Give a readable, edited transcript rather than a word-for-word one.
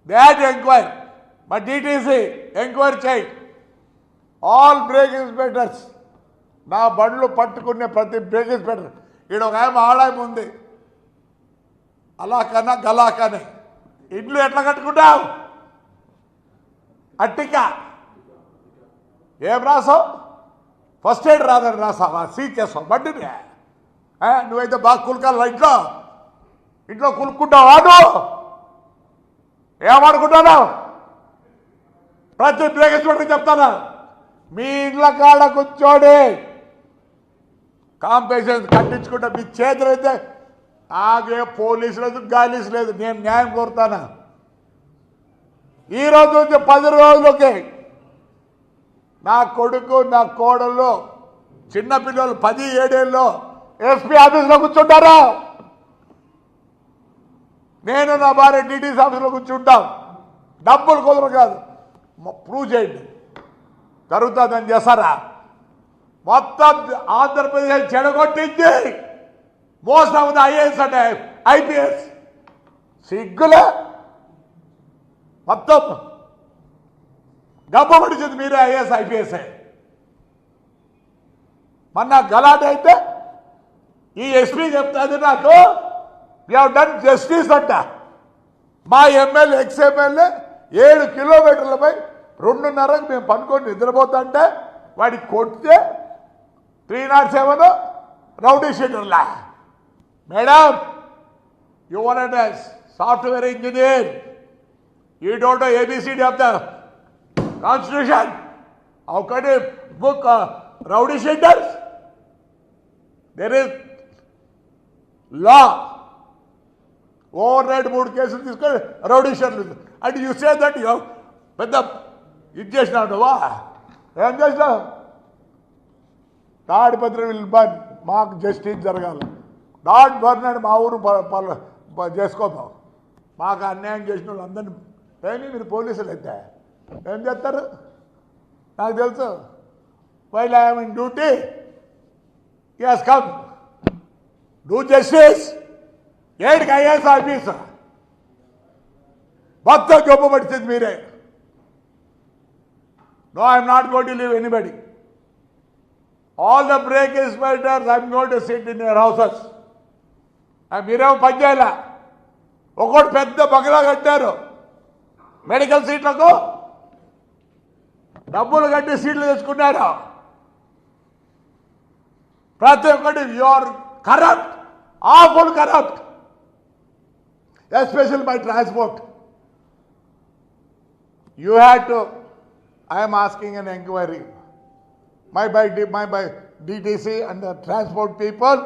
that enquire. My DTC enquire check. All brake inspectors. నా బండ్లు పట్టుకునే ప్రతి బ్రేక్ ఇన్స్పెక్టర్ ఈడ ఒక ఆమె ఆడాయం ఉంది అలాకన్నా గలాకనే ఇల్లు ఎట్లా కట్టుకుంటావు అట్టిక ఏం రాసావు ఫస్ట్ ఎయిడ్ రాదని రాసావా సీజ్ చేస్తావు బండిని నువ్వైతే బాగా కులకాల ఇంట్లో కులుక్కుంటావా నువ్వు ఏమనుకుంటున్నావు ప్రతి బ్రేక్ ఇన్స్పెక్టర్ చెప్తాను మీ ఇండ్ల కాడ కూర్చోడి కాంపెన్సేషన్ కట్టించుకుంటా మీ చేతులు అయితే నాకే పోలీసు లేదు గాలీసు లేదు నేను న్యాయం కోరుతాను ఈరోజు నుంచి 10 రోజులకి నా కొడుకు నా కోడళ్ళు చిన్నపిల్లలు 17 ఏళ్ళలో ఎస్పీ ఆఫీసులో కూర్చుంటారా నేను నా భార్య డిటిసి ఆఫీసులో కూర్చుంటాం డబ్బులు కుదరదు కాదు ప్రూవ్ చేయండి జరుగుతుందని చేస్తారా మొత్తం ఆంధ్రప్రదేశ్ చెడగొట్టింది మోసం ఉంది ఐఏఎస్ అంటే ఐపీఎస్ సిగ్గులే మొత్తం గబ్బ పడిచింది మీరే ఐఏఎస్ ఐపీఎస్ మొన్న గలాట్ అయితే ఈ ఎస్పీ చెప్తాది నాకు యూ హ్యావ్ డన్ జస్టిస్ అంట మా ఎమ్మెల్యే ఎక్స్ ఎమ్మెల్యే 7 కిలోమీటర్లపై 2:30కు మేము పనుకొని నిద్రపోతుంటే వాడికి కొడితే 307 రౌడీ షీటర్లా madam you are a software engineer you don't know ABCD of the constitution how can you book rowdy sheeters there is law overnight 3 కేసులు తీసుకొని రౌడీ షీటర్లు and you say that you పెద్ద ఇది చేసినావు నువ్వా ఏం చేసినావు తాడిపత్రి విల్ బర్న్ మాకు జస్టిస్ జరగాలి డాట్ బర్న్ అని మా ఊరు చేసుకోతాం మాకు అన్యాయం చేసిన వాళ్ళు అందరినీ ఏమి మీరు పోలీసులు అయితే ఏం చేస్తారు నాకు తెలుసు while I'm in duty as come do justice ఏడికి ఐఏఎస్ ఆఫీసర్ మొత్తం జబ్బు పడిచింది మీరే No, I am not going to leave anybody. All the brake inspectors, I am going to sit in your houses. మీరేమో పని చేయాల ఒకటి పెద్ద బంగ్లా కట్టారు మెడికల్ సీట్లకు డబ్బులు కట్టి సీట్లు తెచ్చుకున్నారు ప్రతి ఒక్కటి you are corrupt awful corrupt especial by transport you had to I am asking an inquiry. My by DTC and the transport people